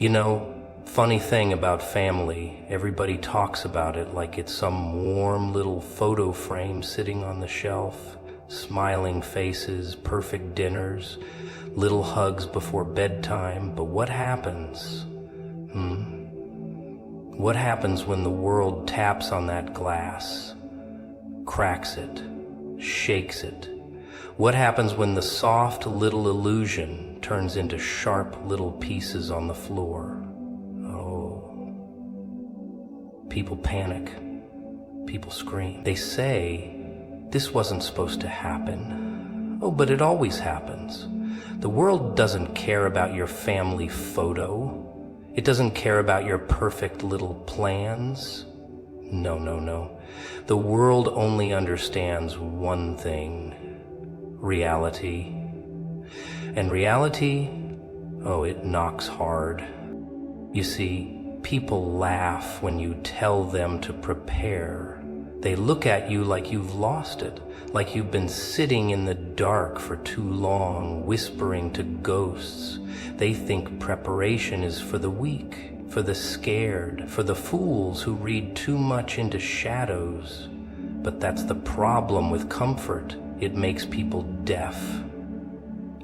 You know, funny thing about family, everybody talks about it like it's some warm little photo frame sitting on the shelf, smiling faces, perfect dinners, little hugs before bedtime. But what happens? What happens when the world taps on that glass, cracks it, shakes it? What happens when the soft little illusion turns into sharp little pieces on the floor? Oh, people panic, people scream. They say, this wasn't supposed to happen. Oh, but it always happens. The world doesn't care about your family photo. It doesn't care about your perfect little plans. No, no, no. The world only understands one thing: reality. And reality, oh, it knocks hard. You see, people laugh when you tell them to prepare. They look at you like you've lost it, like you've been sitting in the dark for too long, whispering to ghosts. They think preparation is for the weak, for the scared, for the fools who read too much into shadows. But that's the problem with comfort. It makes people deaf.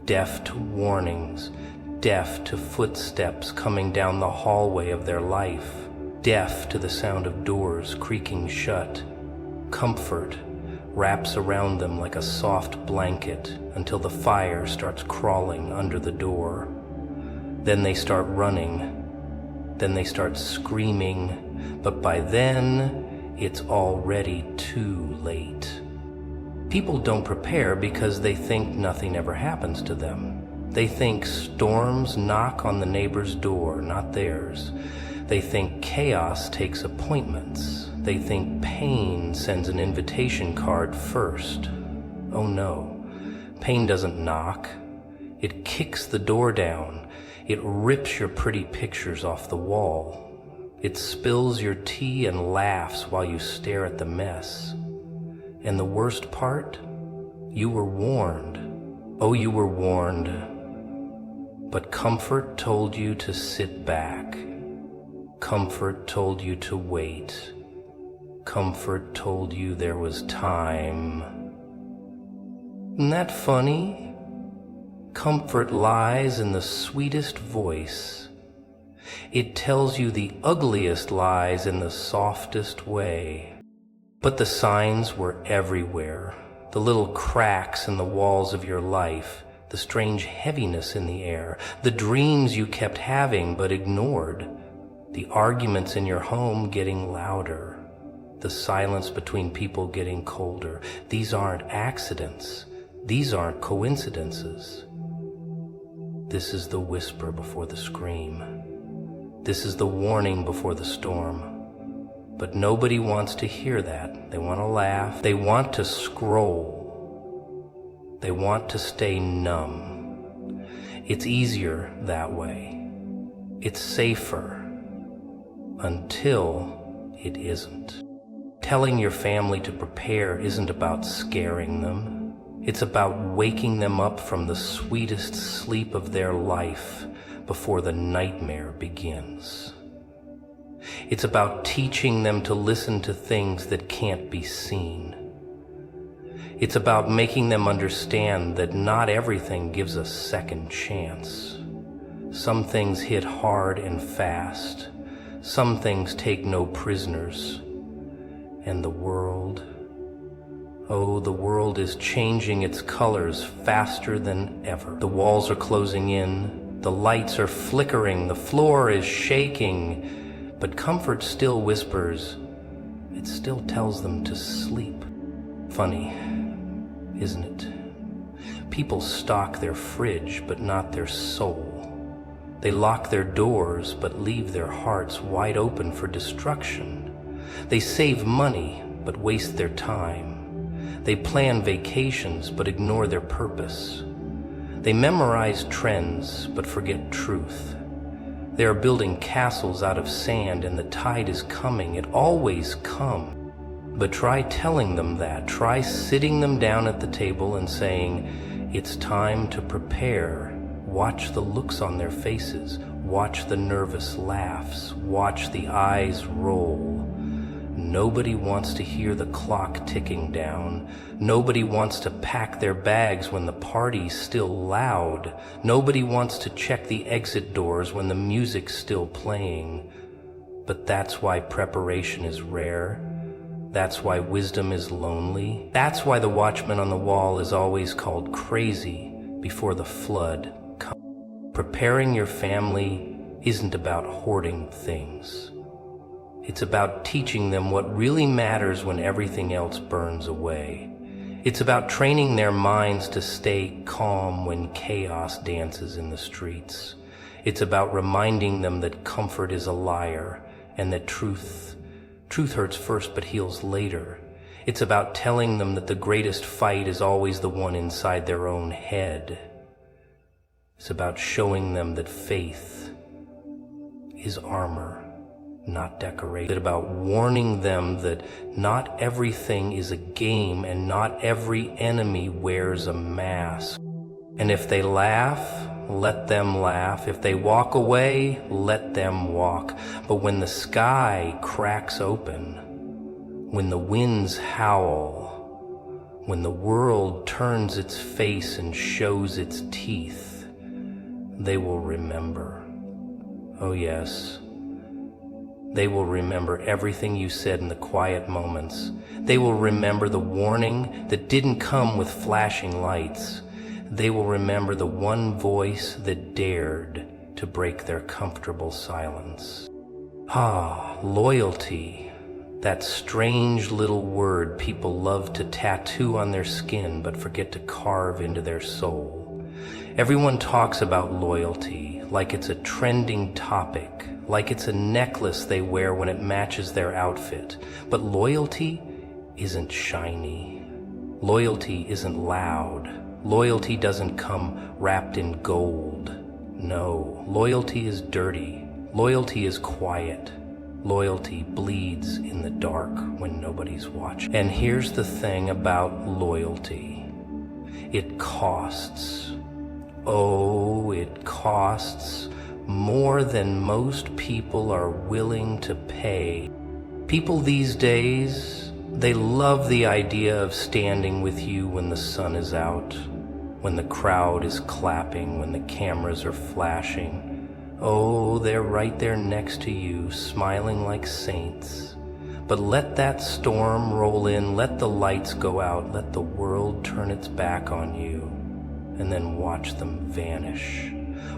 Deaf to warnings, deaf to footsteps coming down the hallway of their life, deaf to the sound of doors creaking shut. Comfort wraps around them like a soft blanket until the fire starts crawling under the door. Then they start running, then they start screaming, but by then it's already too late. People don't prepare because they think nothing ever happens to them. They think storms knock on the neighbor's door, not theirs. They think chaos takes appointments. They think pain sends an invitation card first. Oh no, pain doesn't knock. It kicks the door down. It rips your pretty pictures off the wall. It spills your tea and laughs while you stare at the mess. And the worst part? You were warned. Oh, you were warned. But comfort told you to sit back. Comfort told you to wait. Comfort told you there was time. Isn't that funny? Comfort lies in the sweetest voice. It tells you the ugliest lies in the softest way. But the signs were everywhere. The little cracks in the walls of your life, the strange heaviness in the air, the dreams you kept having but ignored, the arguments in your home getting louder, the silence between people getting colder. These aren't accidents. These aren't coincidences. This is the whisper before the scream. This is the warning before the storm. But nobody wants to hear that. They want to laugh. They want to scroll. They want to stay numb. It's easier that way. It's safer. Until it isn't. Telling your family to prepare isn't about scaring them. It's about waking them up from the sweetest sleep of their life before the nightmare begins. It's about teaching them to listen to things that can't be seen. It's about making them understand that not everything gives a second chance. Some things hit hard and fast. Some things take no prisoners. And the world, oh, the world is changing its colors faster than ever. The walls are closing in. The lights are flickering. The floor is shaking. But comfort still whispers. It still tells them to sleep. Funny, isn't it? People stock their fridge, but not their soul. They lock their doors, but leave their hearts wide open for destruction. They save money, but waste their time. They plan vacations, but ignore their purpose. They memorize trends, but forget truth. They are building castles out of sand, and the tide is coming. It always comes. But try telling them that. Try sitting them down at the table and saying, it's time to prepare. Watch the looks on their faces. Watch the nervous laughs. Watch the eyes roll. Nobody wants to hear the clock ticking down. Nobody wants to pack their bags when the party's still loud. Nobody wants to check the exit doors when the music's still playing. But that's why preparation is rare. That's why wisdom is lonely. That's why the watchman on the wall is always called crazy before the flood comes. Preparing your family isn't about hoarding things. It's about teaching them what really matters when everything else burns away. It's about training their minds to stay calm when chaos dances in the streets. It's about reminding them that comfort is a liar and that truth hurts first but heals later. It's about telling them that the greatest fight is always the one inside their own head. It's about showing them that faith is armor, not decoration. It's about warning them that not everything is a game and not every enemy wears a mask. And if they laugh, let them laugh. If they walk away, let them walk. But when the sky cracks open, when the winds howl, when the world turns its face and shows its teeth, they will remember. Oh yes, they will remember everything you said in the quiet moments. They will remember the warning that didn't come with flashing lights. They will remember the one voice that dared to break their comfortable silence. Loyalty. That strange little word people love to tattoo on their skin but forget to carve into their soul. Everyone talks about loyalty like it's a trending topic, like it's a necklace they wear when it matches their outfit. But loyalty isn't shiny. Loyalty isn't loud. Loyalty doesn't come wrapped in gold. No, loyalty is dirty. Loyalty is quiet. Loyalty bleeds in the dark when nobody's watching. And here's the thing about loyalty. It costs. Oh, it costs more than most people are willing to pay. People these days, they love the idea of standing with you when the sun is out, when the crowd is clapping, when the cameras are flashing. Oh, they're right there next to you, smiling like saints. But let that storm roll in, let the lights go out, let the world turn its back on you, and then watch them vanish.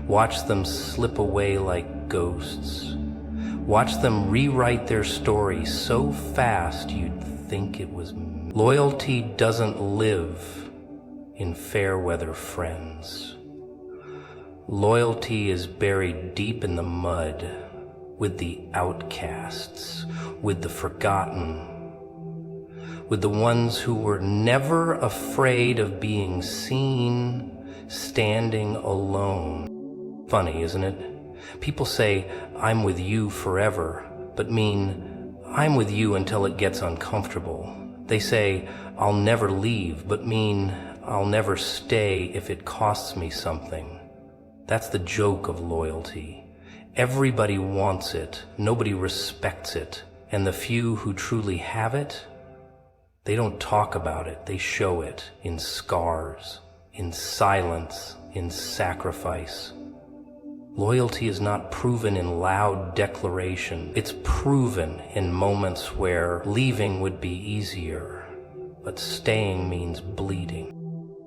Watch them slip away like ghosts. Watch them rewrite their story so fast you'd think it was. Loyalty doesn't live in fair weather friends. Loyalty is buried deep in the mud with the outcasts, with the forgotten, with the ones who were never afraid of being seen standing alone. Funny, isn't it? People say, "I'm with you forever," but mean, "I'm with you until it gets uncomfortable." They say, "I'll never leave," but mean, "I'll never stay if it costs me something." That's the joke of loyalty. Everybody wants it, nobody respects it, and the few who truly have it, they don't talk about it, they show it in scars, in silence, in sacrifice. Loyalty is not proven in loud declaration. It's proven in moments where leaving would be easier, but staying means bleeding.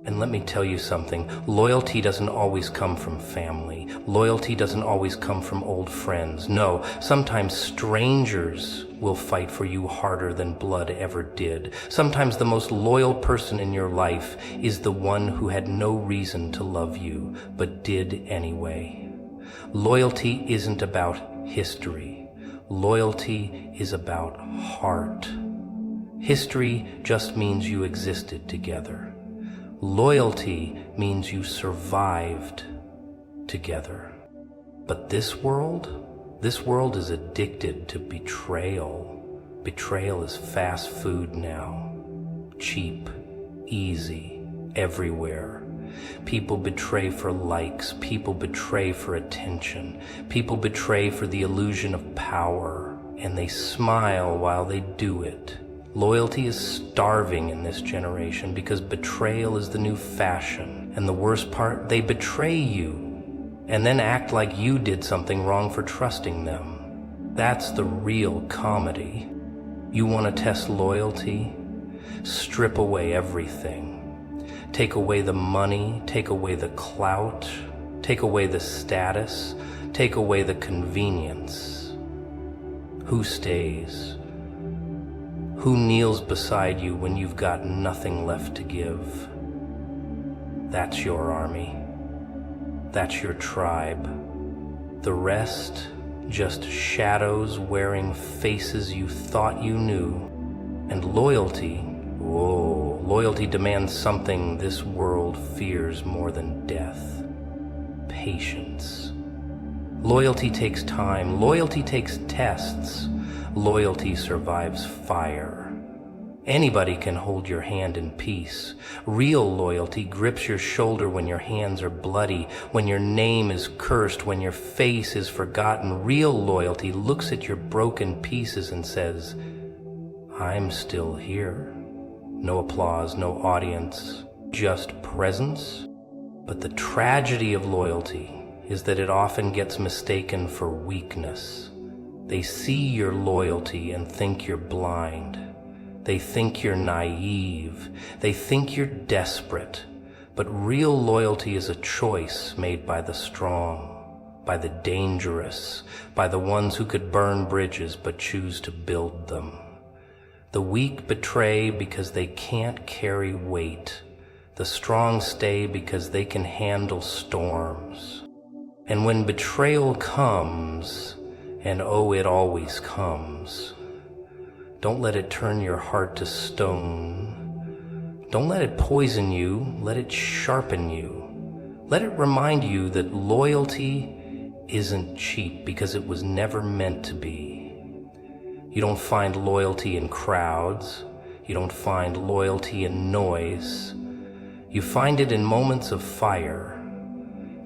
And let me tell you something, loyalty doesn't always come from family. Loyalty doesn't always come from old friends. No, sometimes strangers will fight for you harder than blood ever did. Sometimes the most loyal person in your life is the one who had no reason to love you, but did anyway. Loyalty isn't about history. Loyalty is about heart. History just means you existed together. Loyalty means you survived together. But this world is addicted to betrayal. Betrayal is fast food now. Cheap, easy, everywhere. People betray for likes. People betray for attention. People betray for the illusion of power, and they smile while they do it. Loyalty is starving in this generation because betrayal is the new fashion. And the worst part, they betray you and then act like you did something wrong for trusting them. That's the real comedy. You want to test loyalty? Strip away everything. Take away the money, take away the clout, take away the status, take away the convenience. Who stays? Who kneels beside you when you've got nothing left to give? That's your army. That's your tribe. The rest, just shadows wearing faces you thought you knew. And loyalty, whoa, loyalty demands something this world fears more than death. Patience. Loyalty takes time. Loyalty takes tests. Loyalty survives fire. Anybody can hold your hand in peace. Real loyalty grips your shoulder when your hands are bloody, when your name is cursed, when your face is forgotten. Real loyalty looks at your broken pieces and says, I'm still here. No applause, no audience, just presence. But the tragedy of loyalty is that it often gets mistaken for weakness. They see your loyalty and think you're blind. They think you're naive. They think you're desperate. But real loyalty is a choice made by the strong, by the dangerous, by the ones who could burn bridges but choose to build them. The weak betray because they can't carry weight. The strong stay because they can handle storms. And when betrayal comes, and oh, it always comes, don't let it turn your heart to stone. Don't let it poison you. Let it sharpen you. Let it remind you that loyalty isn't cheap because it was never meant to be. You don't find loyalty in crowds. You don't find loyalty in noise. You find it in moments of fire,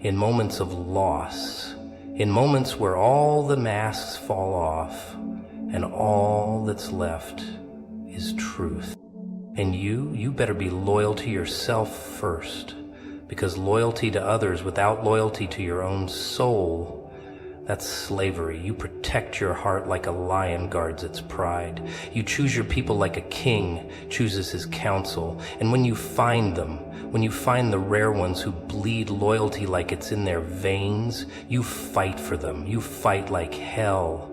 in moments of loss, in moments where all the masks fall off and all that's left is truth. And you better be loyal to yourself first, because loyalty to others without loyalty to your own soul, that's slavery. You protect your heart like a lion guards its pride. You choose your people like a king chooses his counsel. And when you find them, when you find the rare ones who bleed loyalty like it's in their veins, you fight for them. You fight like hell.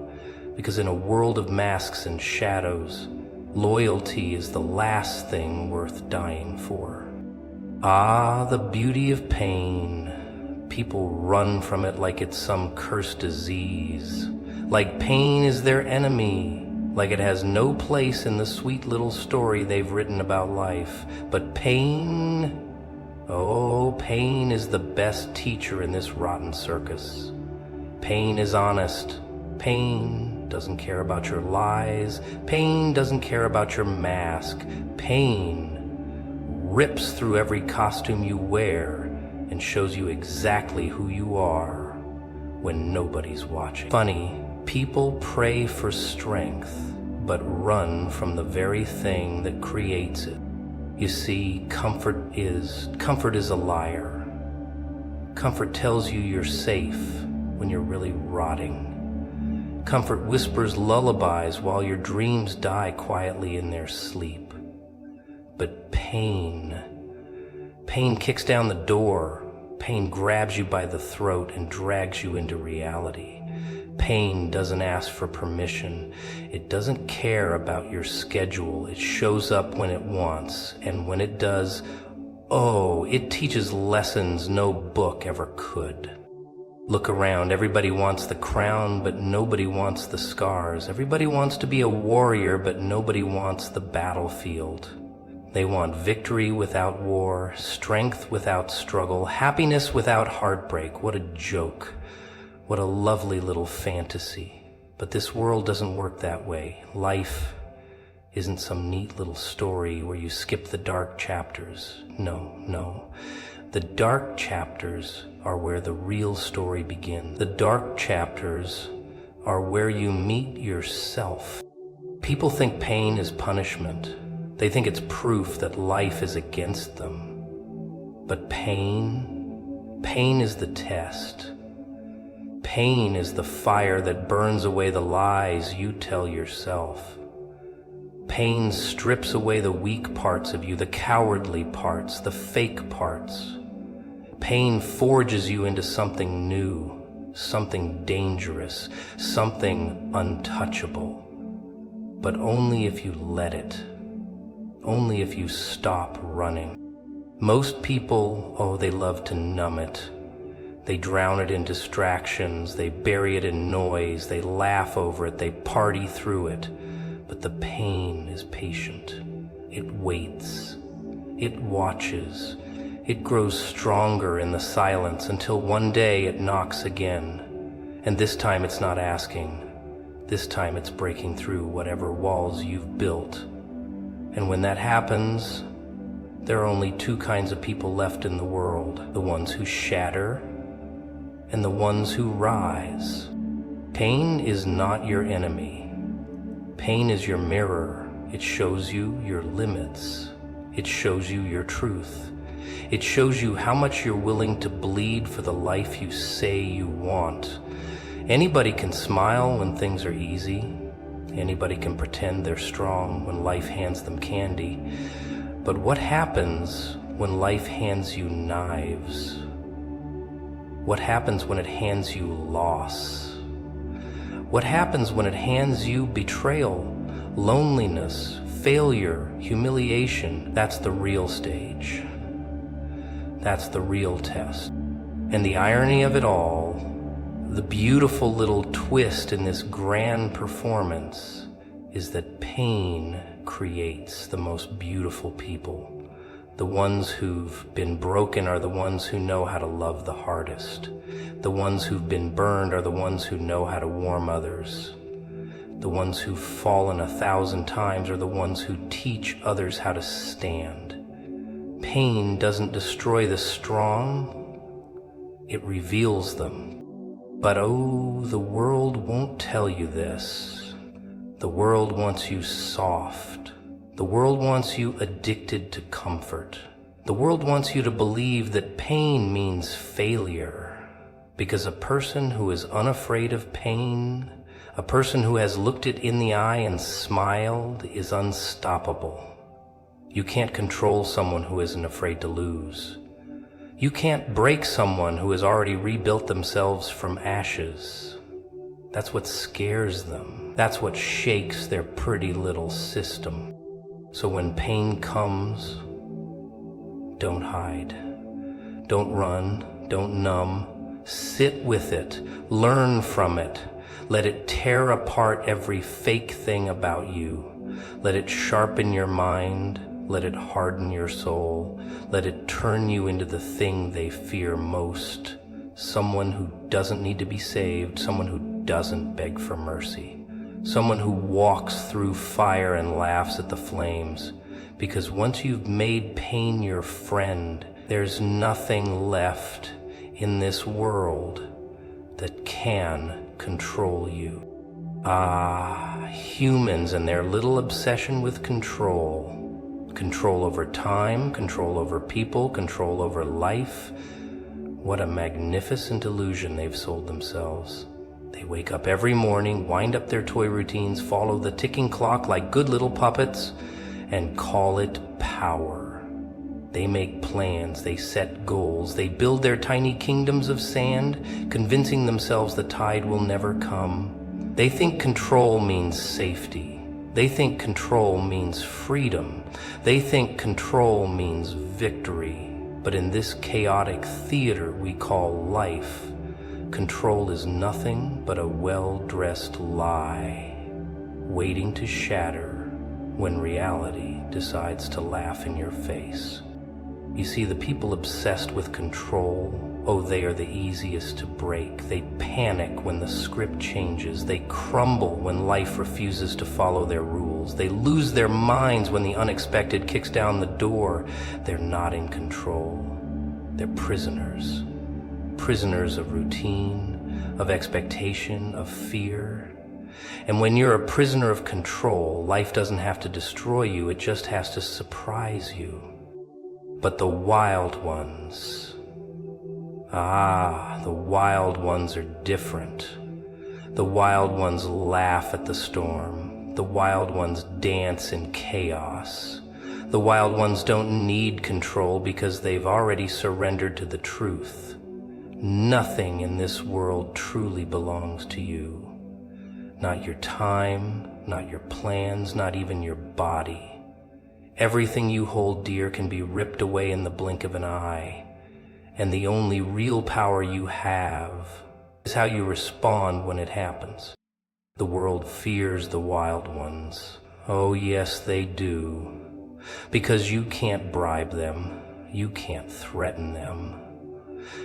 Because in a world of masks and shadows, loyalty is the last thing worth dying for. Ah, the beauty of pain. People run from it like it's some cursed disease. Like pain is their enemy. Like it has no place in the sweet little story they've written about life. But pain, oh, pain is the best teacher in this rotten circus. Pain is honest. Pain doesn't care about your lies. Pain doesn't care about your mask. Pain rips through every costume you wear and shows you exactly who you are when nobody's watching. Funny, people pray for strength, but run from the very thing that creates it. You see, comfort is a liar. Comfort tells you you're safe when you're really rotting. Comfort whispers lullabies while your dreams die quietly in their sleep. But pain kicks down the door. Pain grabs you by the throat and drags you into reality. Pain doesn't ask for permission. It doesn't care about your schedule. It shows up when it wants, and when it does, oh, it teaches lessons no book ever could. Look around. Everybody wants the crown, but nobody wants the scars. Everybody wants to be a warrior, but nobody wants the battlefield. They want victory without war, strength without struggle, happiness without heartbreak. What a joke. What a lovely little fantasy. But this world doesn't work that way. Life isn't some neat little story where you skip the dark chapters. No. The dark chapters are where the real story begins. The dark chapters are where you meet yourself. People think pain is punishment. They think it's proof that life is against them. But pain is the test. Pain is the fire that burns away the lies you tell yourself. Pain strips away the weak parts of you, the cowardly parts, the fake parts. Pain forges you into something new, something dangerous, something untouchable. But only if you let it. Only if you stop running. Most people, they love to numb it. They drown it in distractions, they bury it in noise, they laugh over it, they party through it. But the pain is patient. It waits. It watches. It grows stronger in the silence until one day it knocks again. And this time it's not asking. This time it's breaking through whatever walls you've built. And when that happens, there are only two kinds of people left in the world. The ones who shatter and the ones who rise. Pain is not your enemy. Pain is your mirror. It shows you your limits. It shows you your truth. It shows you how much you're willing to bleed for the life you say you want. Anybody can smile when things are easy. Anybody can pretend they're strong when life hands them candy. But what happens when life hands you knives? What happens when it hands you loss? What happens when it hands you betrayal, loneliness, failure, humiliation? That's the real stage. That's the real test. And the irony of it all, the beautiful little twist in this grand performance, is that pain creates the most beautiful people. The ones who've been broken are the ones who know how to love the hardest. The ones who've been burned are the ones who know how to warm others. The ones who've fallen 1,000 times are the ones who teach others how to stand. Pain doesn't destroy the strong, it reveals them. But the world won't tell you this. The world wants you soft. The world wants you addicted to comfort. The world wants you to believe that pain means failure, because a person who is unafraid of pain, a person who has looked it in the eye and smiled, is unstoppable. You can't control someone who isn't afraid to lose. You can't break someone who has already rebuilt themselves from ashes. That's what scares them. That's what shakes their pretty little system. So when pain comes, don't hide. Don't run. Don't numb. Sit with it. Learn from it. Let it tear apart every fake thing about you. Let it sharpen your mind. Let it harden your soul. Let it turn you into the thing they fear most. Someone who doesn't need to be saved. Someone who doesn't beg for mercy. Someone who walks through fire and laughs at the flames. Because once you've made pain your friend, there's nothing left in this world that can control you. Humans and their little obsession with control. Control over time, control over people, control over life. What a magnificent illusion they've sold themselves. They wake up every morning, wind up their toy routines, follow the ticking clock like good little puppets, and call it power. They make plans, they set goals, they build their tiny kingdoms of sand, convincing themselves the tide will never come. They think control means safety. They think control means freedom. They think control means victory. But in this chaotic theater we call life, control is nothing but a well-dressed lie, waiting to shatter when reality decides to laugh in your face. You see, the people obsessed with control, they are the easiest to break. They panic when the script changes. They crumble when life refuses to follow their rules. They lose their minds when the unexpected kicks down the door. They're not in control. They're prisoners. Prisoners of routine, of expectation, of fear. And when you're a prisoner of control, life doesn't have to destroy you, it just has to surprise you. But the wild ones, the wild ones are different. The wild ones laugh at the storm. The wild ones dance in chaos. The wild ones don't need control because they've already surrendered to the truth. Nothing in this world truly belongs to you. Not your time, not your plans, not even your body. Everything you hold dear can be ripped away in the blink of an eye. And the only real power you have is how you respond when it happens. The world fears the wild ones. Oh yes, they do. Because you can't bribe them. You can't threaten them.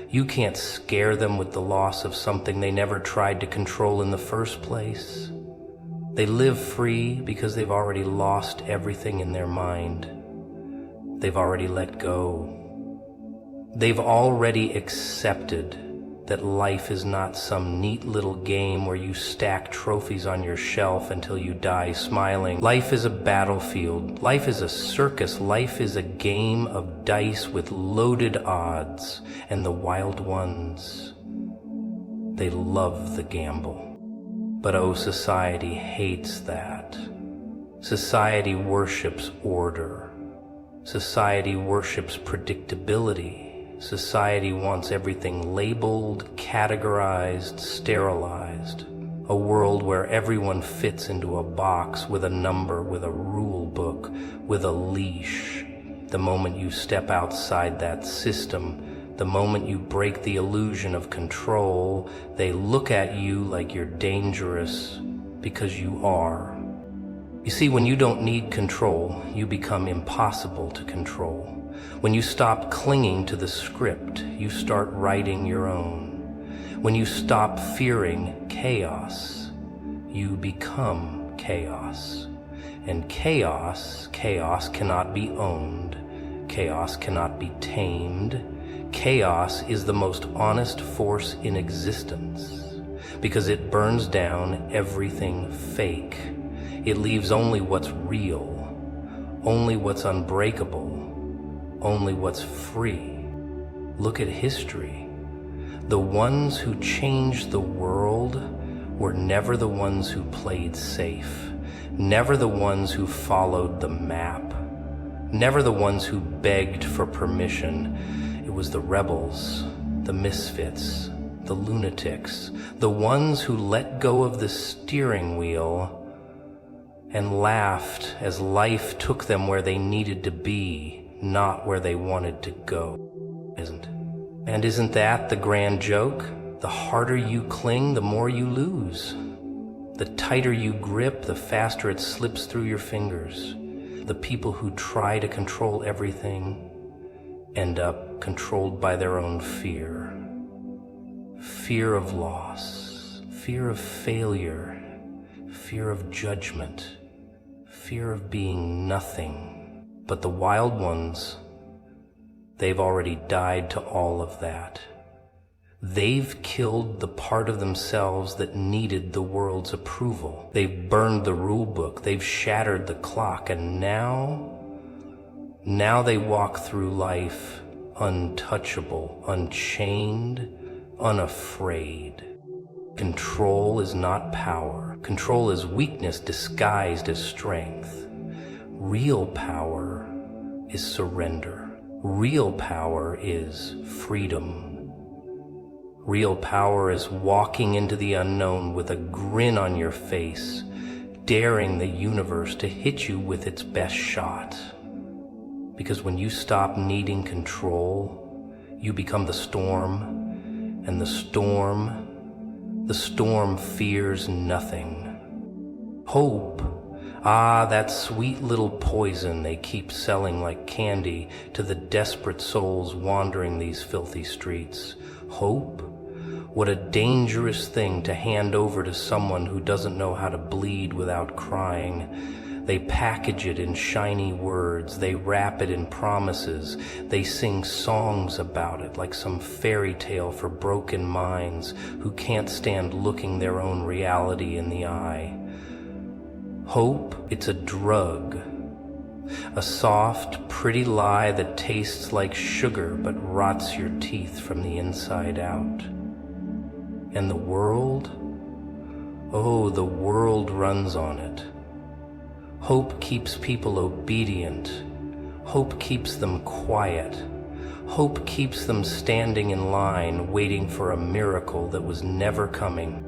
You can't scare them with the loss of something they never tried to control in the first place. They live free because they've already lost everything in their mind. They've already let go. They've already accepted that life is not some neat little game where you stack trophies on your shelf until you die smiling. Life is a battlefield. Life is a circus. Life is a game of dice with loaded odds. And the wild ones, they love the gamble. But oh, society hates that. Society worships order. Society worships predictability. Society wants everything labeled, categorized, sterilized. A world where everyone fits into a box with a number, with a rule book, with a leash. The moment you step outside that system, the moment you break the illusion of control, they look at you like you're dangerous because you are. You see, when you don't need control, you become impossible to control. When you stop clinging to the script, you start writing your own. When you stop fearing chaos, you become chaos. And chaos cannot be owned. Chaos cannot be tamed. Chaos is the most honest force in existence because it burns down everything fake. It leaves only what's real, only what's unbreakable, only what's free. Look at history. The ones who changed the world were never the ones who played safe, never the ones who followed the map, never the ones who begged for permission. It was the rebels, the misfits, the lunatics, the ones who let go of the steering wheel and laughed as life took them where they needed to be, not where they wanted to go. Isn't that the grand joke? The harder you cling, the more you lose. The tighter you grip, the faster it slips through your fingers. The people who try to control everything end up controlled by their own fear. Fear of loss, fear of failure, fear of judgment, fear of being nothing. But the wild ones, they've already died to all of that. They've killed the part of themselves that needed the world's approval. They've burned the rule book. They've shattered the clock. And now they walk through life untouchable, unchained, unafraid. Control is not power. Control is weakness disguised as strength. Real power is surrender. Real power is freedom. Real power is walking into the unknown with a grin on your face, daring the universe to hit you with its best shot. Because when you stop needing control, you become the storm, and the storm fears nothing. Hope. That sweet little poison they keep selling like candy to the desperate souls wandering these filthy streets. Hope? What a dangerous thing to hand over to someone who doesn't know how to bleed without crying. They package it in shiny words, they wrap it in promises, they sing songs about it like some fairy tale for broken minds who can't stand looking their own reality in the eye. Hope, it's a drug. A soft, pretty lie that tastes like sugar but rots your teeth from the inside out. And the world? Oh, the world runs on it. Hope keeps people obedient. Hope keeps them quiet. Hope keeps them standing in line, waiting for a miracle that was never coming.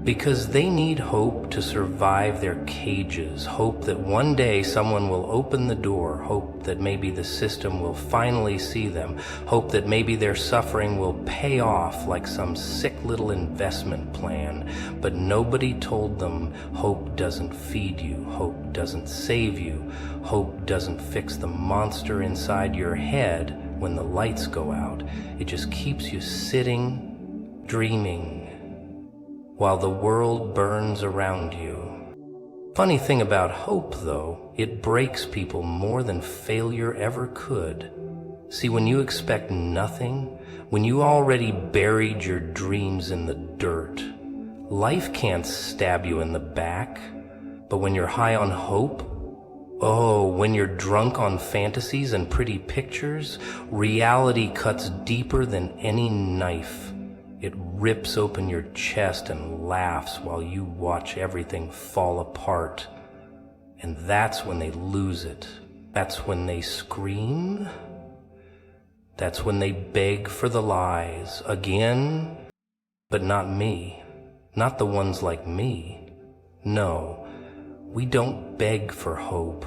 Because they need hope to survive their cages, hope that one day someone will open the door, hope that maybe the system will finally see them, hope that maybe their suffering will pay off like some sick little investment plan. But nobody told them hope doesn't feed you, hope doesn't save you, hope doesn't fix the monster inside your head when the lights go out. It just keeps you sitting, dreaming, while the world burns around you. Funny thing about hope, though, it breaks people more than failure ever could. See, when you expect nothing, when you already buried your dreams in the dirt, life can't stab you in the back. But when you're high on hope, oh, when you're drunk on fantasies and pretty pictures, reality cuts deeper than any knife. It rips open your chest and laughs while you watch everything fall apart. And that's when they lose it. That's when they scream. That's when they beg for the lies again. But not me. Not the ones like me. No, we don't beg for hope.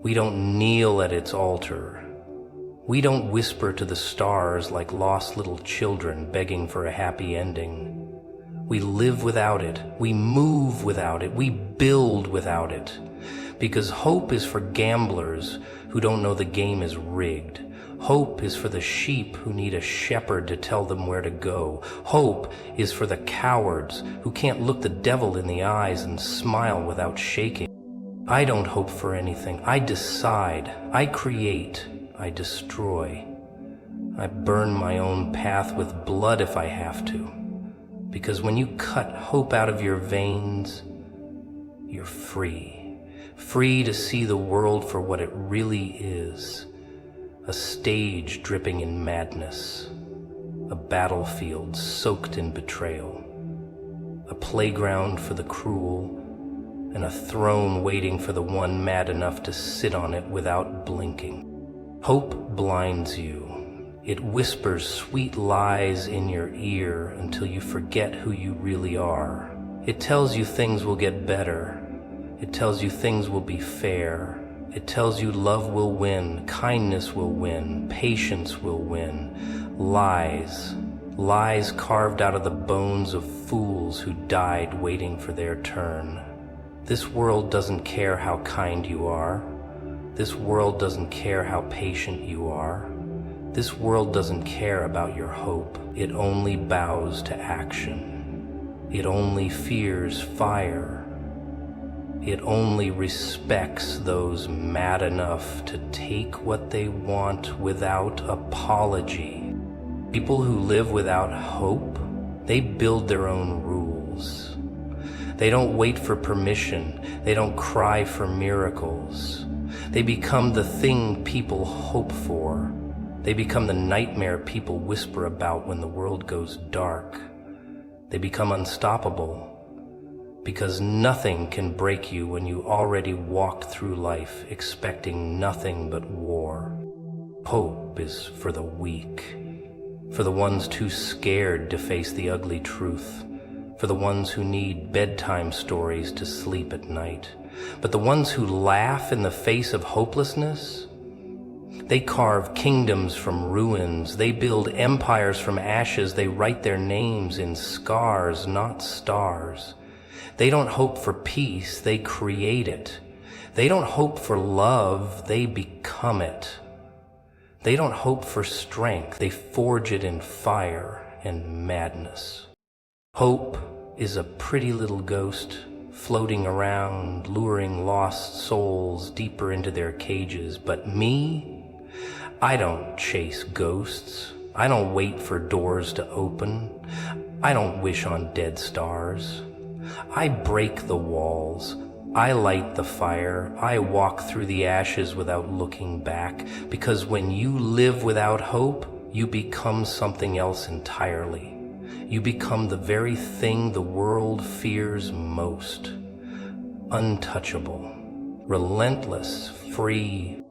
We don't kneel at its altar. We don't whisper to the stars like lost little children begging for a happy ending. We live without it. We move without it. We build without it. Because hope is for gamblers who don't know the game is rigged. Hope is for the sheep who need a shepherd to tell them where to go. Hope is for the cowards who can't look the devil in the eyes and smile without shaking. I don't hope for anything. I decide. I create. I destroy. I burn my own path with blood if I have to. Because when you cut hope out of your veins, you're free. Free to see the world for what it really is. A stage dripping in madness. A battlefield soaked in betrayal. A playground for the cruel. And a throne waiting for the one mad enough to sit on it without blinking. Hope blinds you. It whispers sweet lies in your ear until you forget who you really are. It tells you things will get better. It tells you things will be fair. It tells you love will win, kindness will win, patience will win. Lies. Lies carved out of the bones of fools who died waiting for their turn. This world doesn't care how kind you are. This world doesn't care how patient you are. This world doesn't care about your hope. It only bows to action. It only fears fire. It only respects those mad enough to take what they want without apology. People who live without hope, they build their own rules. They don't wait for permission. They don't cry for miracles. They become the thing people hope for. They become the nightmare people whisper about when the world goes dark. They become unstoppable. Because nothing can break you when you already walked through life expecting nothing but war. Hope is for the weak. For the ones too scared to face the ugly truth. For the ones who need bedtime stories to sleep at night. But the ones who laugh in the face of hopelessness, they carve kingdoms from ruins. They build empires from ashes. They write their names in scars, not stars. They don't hope for peace. They create it. They don't hope for love. They become it. They don't hope for strength. They forge it in fire and madness. Hope is a pretty little ghost floating around, luring lost souls deeper into their cages. But me, I don't chase ghosts. I don't wait for doors to open. I don't wish on dead stars. I break the walls. I light the fire. I walk through the ashes without looking back, because when you live without hope, you become something else entirely. You become the very thing the world fears most. Untouchable, relentless, free,